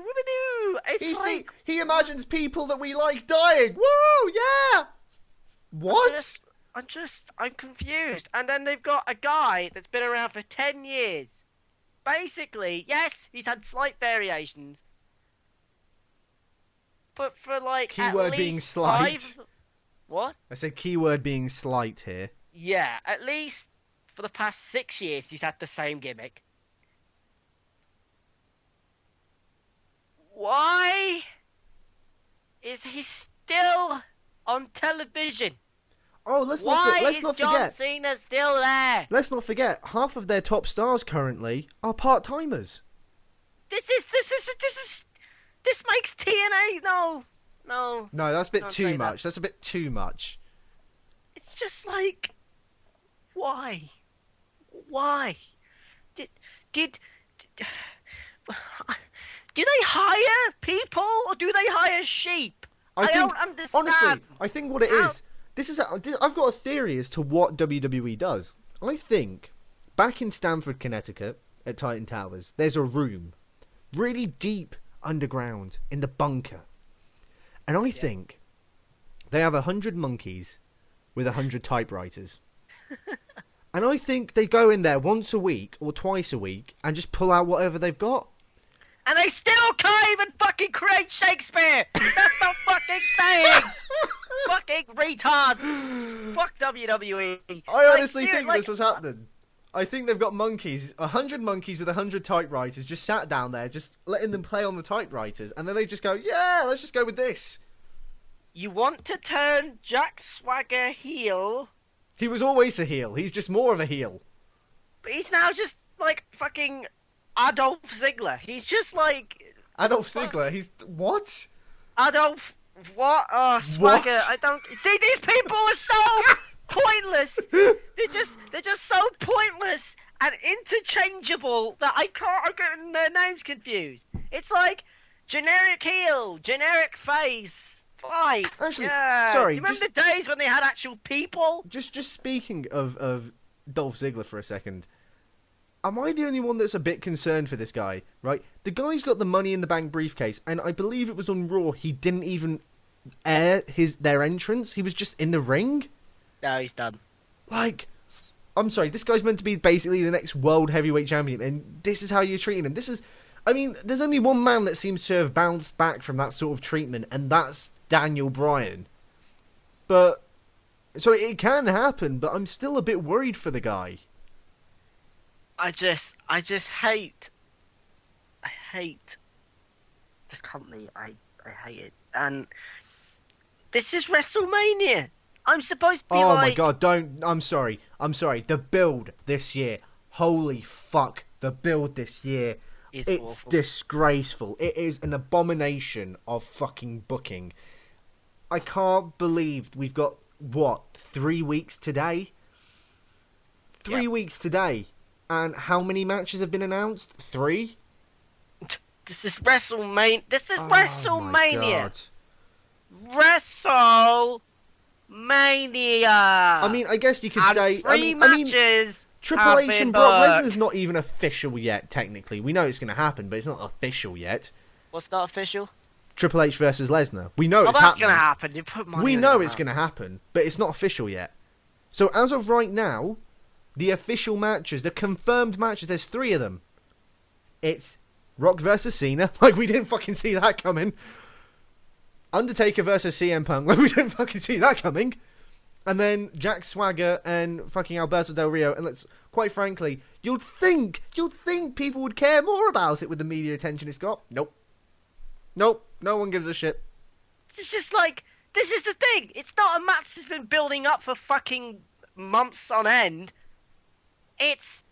Woo-a-doo. It's like... He imagines people that we like dying. Woo! Yeah! What? I'm confused. And then they've got a guy that's been around for 10 years. Basically, yes, he's had slight variations. But for like keyword at least being slight. 5... What? I said keyword being slight here. Yeah, at least for the past 6 years he's had the same gimmick. Why is he still on television? Oh, let's Why not is forget. John Cena still there? Let's not forget, half of their top stars currently are part-timers. This makes TNA no. No, that's a bit too much. That's a bit too much. It's just like, why? Why? Did do they hire people or do they hire sheep? I don't understand. Honestly, I think what it is. I've got a theory as to what WWE does. I think back in Stamford, Connecticut, at Titan Towers, there's a room really deep underground in the bunker. And I think they have 100 monkeys with 100 typewriters. And I think they go in there once a week or twice a week and just pull out whatever they've got. And they still can't even fucking create Shakespeare! That's not fucking saying! Fucking retards! Fuck WWE! I honestly think this was happening. I think they've got monkeys, 100 monkeys with 100 typewriters just sat down there, just letting them play on the typewriters, and then they just go, yeah, let's just go with this. You want to turn Jack Swagger heel? He was always a heel. He's just more of a heel. But he's now just like fucking Adolf Ziggler. He's just like... Adolf Ziggler? He's... What? Adolf... What? Oh, Swagger. What? I don't... See, these people are so... pointless. They're just so pointless and interchangeable that I'm getting their names confused. It's like generic heel, generic face, fight. Actually, yeah. sorry. Do you remember the days when they had actual people? Just speaking of Dolph Ziggler for a second. Am I the only one that's a bit concerned for this guy? Right, the guy's got the Money in the Bank briefcase, and I believe it was on Raw. He didn't even air their entrance. He was just in the ring. No, he's done. Like, I'm sorry, this guy's meant to be basically the next World Heavyweight Champion, and this is how you're treating him. There's only one man that seems to have bounced back from that sort of treatment, and that's Daniel Bryan. But, so it can happen, but I'm still a bit worried for the guy. I just hate this company. I hate it. And this is WrestleMania. I'm supposed to be Oh my god, I'm sorry. The build this year. Holy fuck. The build this year. It's awful. Disgraceful. It is an abomination of fucking booking. I can't believe we've got, 3 weeks today? 3 weeks today. And how many matches have been announced? 3? This is WrestleMania. WrestleMania. My God. I mean, I guess you could say... Three matches. Triple H and Brock Lesnar's not even official yet, technically. We know it's going to happen, but it's not official yet. What's not official? Triple H versus Lesnar. We know it's that's happening. Gonna happen. You put money we know it's going to happen, but it's not official yet. So as of right now, the official matches, the confirmed matches, there's 3 of them. It's Rock versus Cena, like we didn't fucking see that coming. Undertaker versus CM Punk, like we didn't fucking see that coming. And then Jack Swagger and fucking Alberto Del Rio. And let's, quite frankly, you'd think people would care more about it with the media attention it's got. Nope. No one gives a shit. It's just like, this is the thing. It's not a match that's been building up for fucking months on end. It's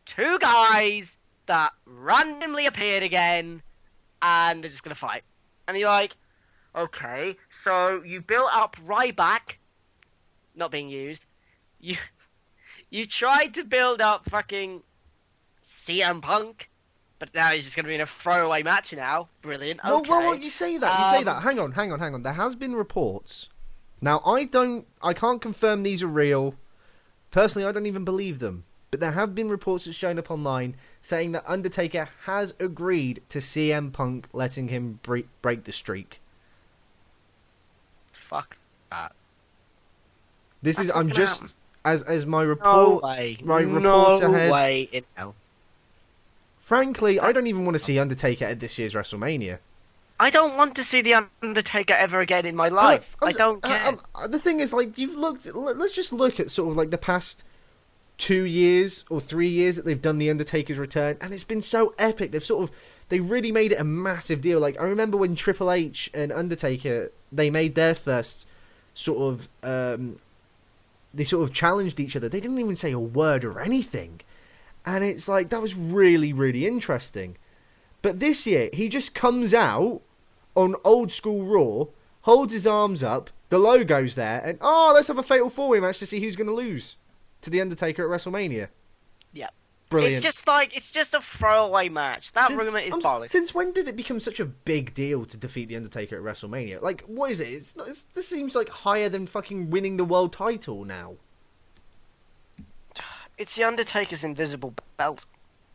2 guys that randomly appeared again, and they're just gonna fight. And you're like, okay, so you built up Ryback, not being used. You tried to build up fucking CM Punk, but now he's just gonna be in a throwaway match now. Brilliant. Okay. Well, you say that. Hang on. There has been reports. Now, I can't confirm these are real. Personally, I don't even believe them. But there have been reports that's shown up online saying that Undertaker has agreed to CM Punk letting him break the streak. Fuck that. This That's is, I'm just, happen. as my report, no way. my reports ahead. No way in hell. Frankly, I don't even want to see Undertaker at this year's WrestleMania. I don't want to see the Undertaker ever again in my life. I don't care. The thing is, like, let's just look at sort of like the past 2 years or 3 years that they've done the Undertaker's return, and it's been so epic. They really made it a massive deal. Like, I remember when Triple H and Undertaker, they made their first sort of, they sort of challenged each other. They didn't even say a word or anything. And it's like, that was really, really interesting. But this year, he just comes out on old school Raw, holds his arms up, the logo's there, and, let's have a fatal 4-way match to see who's going to lose to The Undertaker at WrestleMania. Yeah. Brilliant. It's just a throwaway match. That rumor is bollocks. Since when did it become such a big deal to defeat The Undertaker at WrestleMania? Like, what is it? This seems like higher than fucking winning the world title now. It's The Undertaker's invisible belt.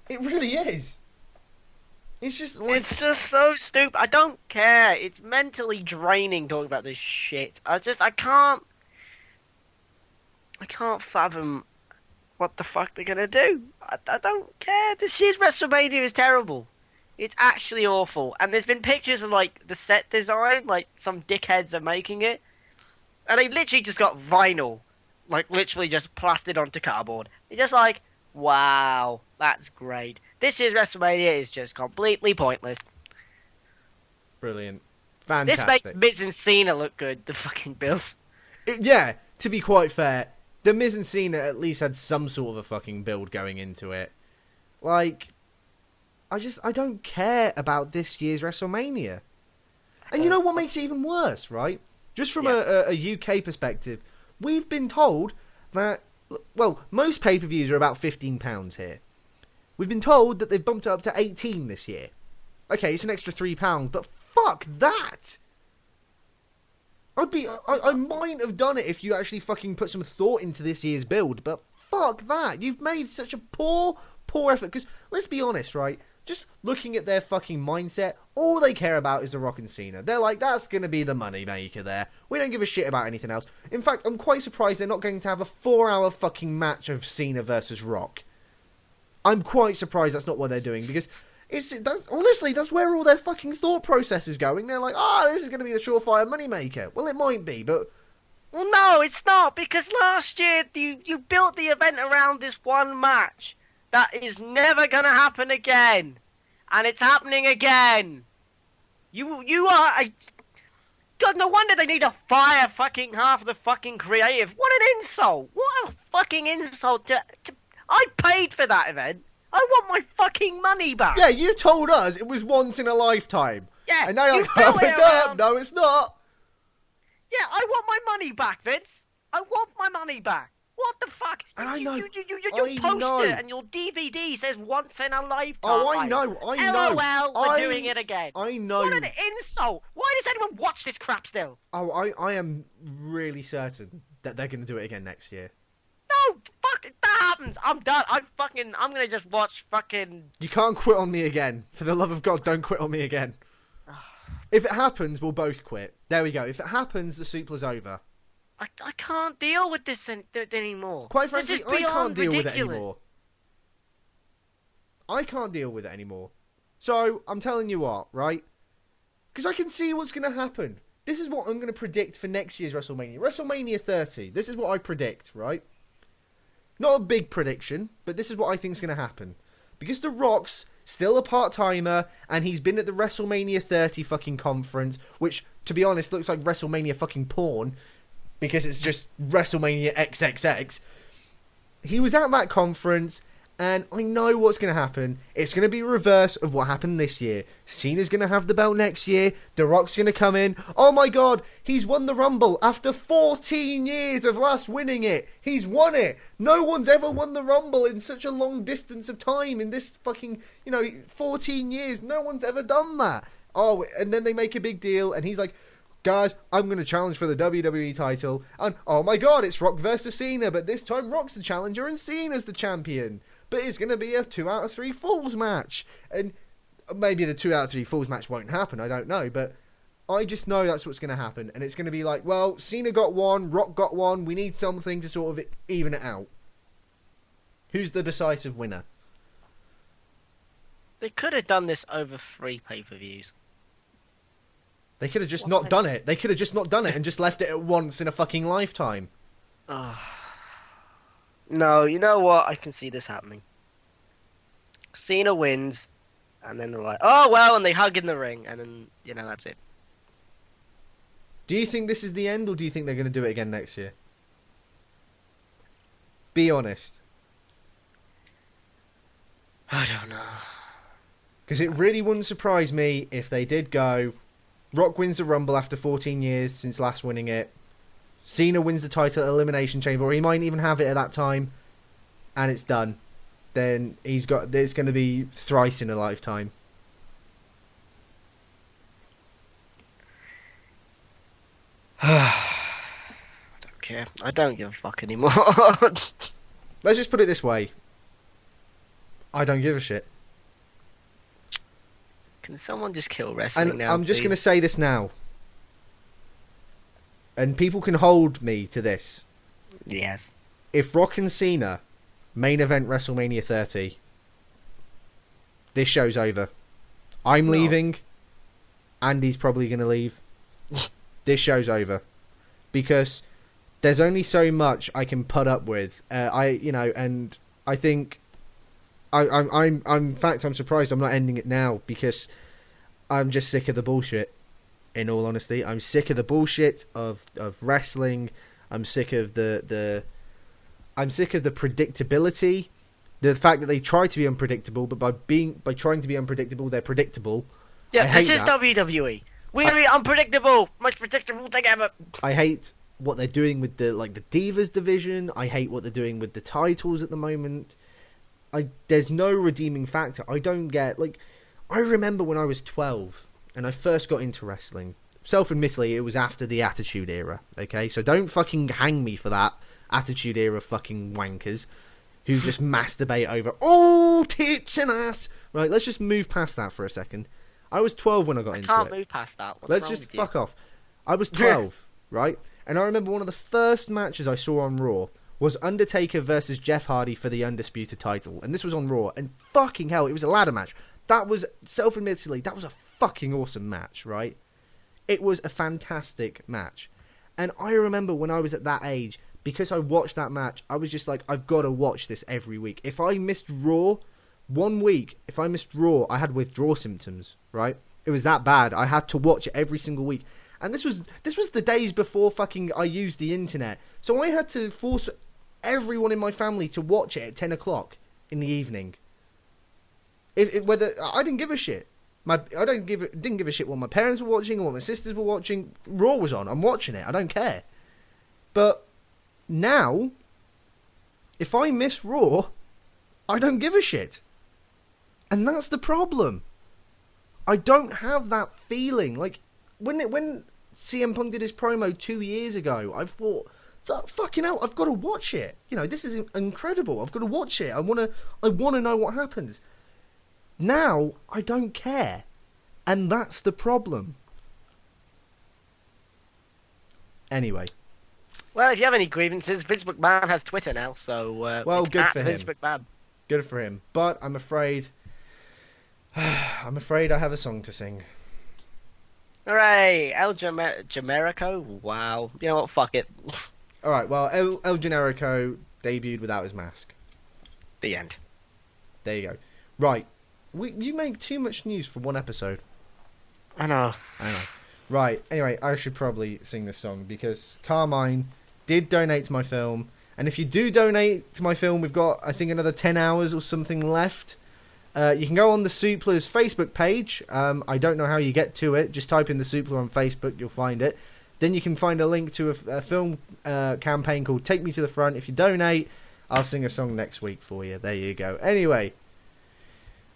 It really is. It's just like... It's just so stupid. I don't care. It's mentally draining talking about this shit. I can't fathom what the fuck they're gonna do. I don't care. This year's WrestleMania is terrible. It's actually awful. And there's been pictures of, like, the set design, like, some dickheads are making it. And they literally just got vinyl, like, literally just plastered onto cardboard. You're just like, wow, that's great. This year's WrestleMania is just completely pointless. Brilliant. Fantastic. This makes Miz and Cena look good, the fucking build. Yeah, to be quite fair, the Miz and Cena at least had some sort of a fucking build going into it. Like, I don't care about this year's WrestleMania. And you know what makes it even worse, right? Just from a UK perspective, we've been told that, well, most pay-per-views are about £15 here. We've been told that they've bumped it up to 18 this year. Okay, it's an extra £3, but fuck that! I might have done it if you actually fucking put some thought into this year's build, but fuck that! You've made such a poor effort, because let's be honest, right? Just looking at their fucking mindset, all they care about is The Rock and Cena. They're like, that's going to be the money maker there. We don't give a shit about anything else. In fact, I'm quite surprised they're not going to have a 4-hour fucking match of Cena versus Rock. I'm quite surprised that's not what they're doing, because honestly, that's where all their fucking thought process is going. They're like, this is going to be the surefire moneymaker. Well, it might be, but... Well, no, it's not, because last year you built the event around this one match. That is never going to happen again. And it's happening again. You are a... God, no wonder they need to fire fucking half of the fucking creative. What an insult. What a fucking insult I paid for that event. I want my fucking money back. Yeah, you told us it was once in a lifetime. Yeah, and now you're like, no, it's not. Yeah, I want my money back, Vince. I want my money back. What the fuck? And I know. Your poster and your DVD says once in a lifetime. Oh, I know. LOL, we're doing it again. I know. What an insult. Why does anyone watch this crap still? Oh, I am really certain that they're going to do it again next year. No, fuck that. happens, I'm done. I'm gonna just watch fucking. You can't quit on me again. For the love of God, don't quit on me again. If it happens, we'll both quit. There we go. If it happens, the Suplah's over. I can't deal with this anymore. Quite frankly, this is I can't deal with it ridiculous. anymore. I can't deal with it anymore. So, I'm telling you what, right? Because I can see what's going to happen. This is what I'm going to predict for next year's WrestleMania. WrestleMania 30. This is what I predict, right? Not a big prediction, but this is what I think is going to happen. Because The Rock's still a part-timer, and he's been at the WrestleMania 30 fucking conference, which, to be honest, looks like WrestleMania fucking porn, because it's just WrestleMania XXX. He was at that conference, and I know what's going to happen. It's going to be reverse of what happened this year. Cena's going to have the belt next year. The Rock's going to come in. Oh my God, he's won the Rumble after 14 years of last winning it. He's won it. No one's ever won the Rumble in such a long distance of time. In this fucking, 14 years. No one's ever done that. Oh, and then they make a big deal, and he's like, guys, I'm going to challenge for the WWE title. And, oh my God, it's Rock versus Cena. But this time, Rock's the challenger and Cena's the champion. But it's going to be a 2 out of 3 falls match. And maybe the 2 out of 3 falls match won't happen. I don't know. But I just know that's what's going to happen. And it's going to be like, well, Cena got one. Rock got one. We need something to sort of even it out. Who's the decisive winner? They could have done this over 3 pay-per-views. They could have just not done it. They could have just not done it and just left it at once in a fucking lifetime. No, you know what? I can see this happening. Cena wins, and then they're like, oh, well, and they hug in the ring, and then, that's it. Do you think this is the end, or do you think they're going to do it again next year? Be honest. I don't know. Because it really wouldn't surprise me if they did go, Rock wins the Rumble after 14 years since last winning it. Cena wins the title at Elimination Chamber, or he might even have it at that time, and it's done. Then it's going to be thrice in a lifetime. I don't care. I don't give a fuck anymore. Let's just put it this way. I don't give a shit. Can someone just kill wrestling now, I'm just going to say this now. And people can hold me to this. Yes. If Rock and Cena main event WrestleMania 30, this show's over. I'm leaving. Andy's probably going to leave. This show's over. Because there's only so much I can put up with. And I think in fact, I'm surprised I'm not ending it now, because I'm just sick of the bullshit. In all honesty, I'm sick of the bullshit of wrestling. I'm sick of the predictability. The fact that they try to be unpredictable, but by trying to be unpredictable, they're predictable. Yeah, this is WWE. We're unpredictable, most predictable thing ever. I hate what they're doing with the Divas division. I hate what they're doing with the titles at the moment. There's no redeeming factor. I don't get, I remember when I was 12 and I first got into wrestling. Self-admittedly, it was after the Attitude Era, okay? So don't fucking hang me for that. Attitude Era fucking wankers who just masturbate over, oh, tits and ass. Right, let's just move past that for a second. I was 12 when I got into it. I can't move past that. Let's just fuck off. I was 12, right? And I remember one of the first matches I saw on Raw was Undertaker versus Jeff Hardy for the Undisputed title. And this was on Raw. And fucking hell, it was a ladder match. That was, self-admittedly, that was a fucking awesome match, right? It was a fantastic match. And I remember when I was at that age, because I watched that match, I was just like, I've got to watch this every week. If I missed Raw, 1 week, if I missed Raw, I had withdrawal symptoms, right? It was that bad. I had to watch it every single week. And this was the days before fucking I used the internet. So I had to force everyone in my family to watch it at 10 o'clock in the evening. Whether I didn't give a shit. Didn't give a shit what my parents were watching or what my sisters were watching. Raw was on. I'm watching it. I don't care. But now, if I miss Raw, I don't give a shit. And that's the problem. I don't have that feeling. Like when CM Punk did his promo 2 years ago, I thought, fucking hell, I've got to watch it. You know, this is incredible. I've got to watch it. I want to know what happens. Now, I don't care. And that's the problem. Anyway. Well, if you have any grievances, Vince McMahon has Twitter now, so... well, good for him. Vince McMahon. Good for him. But I'm afraid... I'm afraid I have a song to sing. Hooray! El Generico? Wow. You know what? Fuck it. Alright, well, El Generico debuted without his mask. The end. There you go. Right. You make too much news for one episode. I know. Right, anyway, I should probably sing this song because Carmine did donate to my film. And if you do donate to my film, we've got, I think, another 10 hours or something left. You can go on the Suplah's Facebook page. I don't know how you get to it. Just type in the Suplah on Facebook, you'll find it. Then you can find a link to a film campaign called Take Me to the Front. If you donate, I'll sing a song next week for you. There you go. Anyway,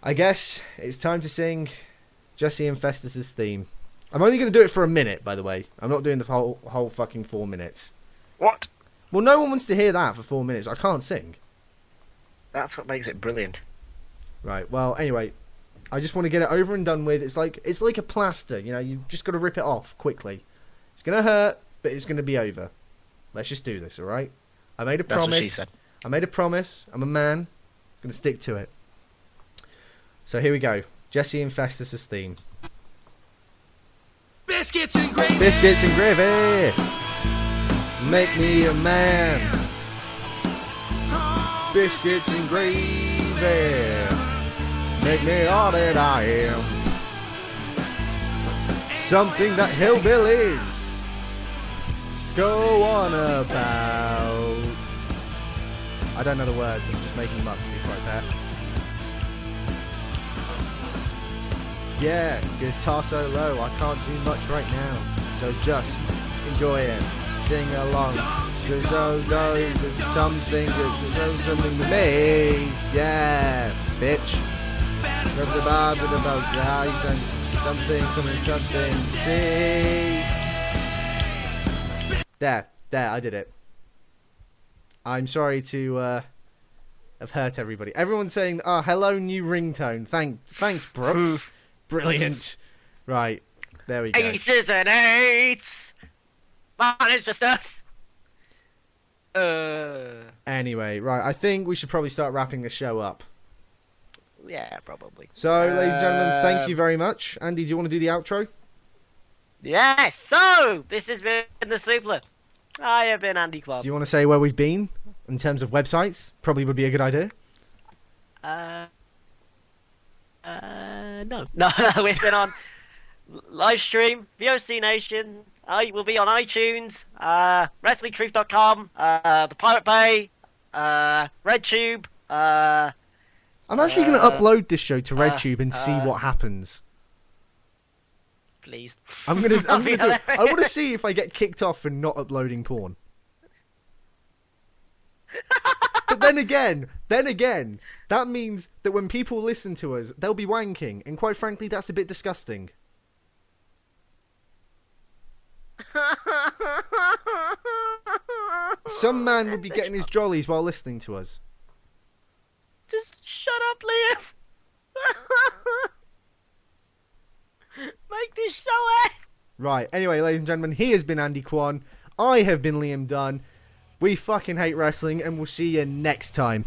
I guess it's time to sing Jesse and Festus's theme. I'm only going to do it for a minute, by the way. I'm not doing the whole fucking 4 minutes. What? Well, no one wants to hear that for 4 minutes. I can't sing. That's what makes it brilliant. Right, well, anyway, I just want to get it over and done with. It's like a plaster, you know, you've just got to rip it off quickly. It's going to hurt, but it's going to be over. Let's just do this, alright? I made a promise. That's what she said. I made a promise. I'm a man. I'm going to stick to it. So here we go. Jesse and Festus's theme. Biscuits and gravy. Biscuits and gravy. Make me a man. Biscuits and gravy. Make me all that I am. Something that hillbillies go on about. I don't know the words. I'm just making them up to be quite fair. Yeah, guitar solo. I can't do much right now, so just enjoy it. Sing along. Do something to me. Yeah, bitch. Something. See. There, I did it. I'm sorry to have hurt everybody. Everyone's saying, "Oh, hello, new ringtone." Thanks, Brooks. Brilliant. Right, there we go. Aces and eights. Man, it's just us. Anyway, right, I think we should probably start wrapping the show up. Yeah, probably. So, ladies and gentlemen, thank you very much. Andy, do you want to do the outro? Yes. So, this has been the Suplah. I have been Andy Club. Do you want to say where we've been in terms of websites? Probably would be a good idea. No. We've been on live stream, VOC Nation. We'll be on iTunes, WrestlingTruth.com, the Pirate Bay, RedTube. I'm actually going to upload this show to RedTube and see what happens. Please. I'm gonna do it. I want to see if I get kicked off for not uploading porn. But then again, that means that when people listen to us, they'll be wanking, and quite frankly, that's a bit disgusting. Some man would be getting his jollies while listening to us. Just shut up, Liam. Make this show end. Right, anyway, ladies and gentlemen, he has been Andy Kwan. I have been Liam Dunn. We fucking hate wrestling, and we'll see you next time.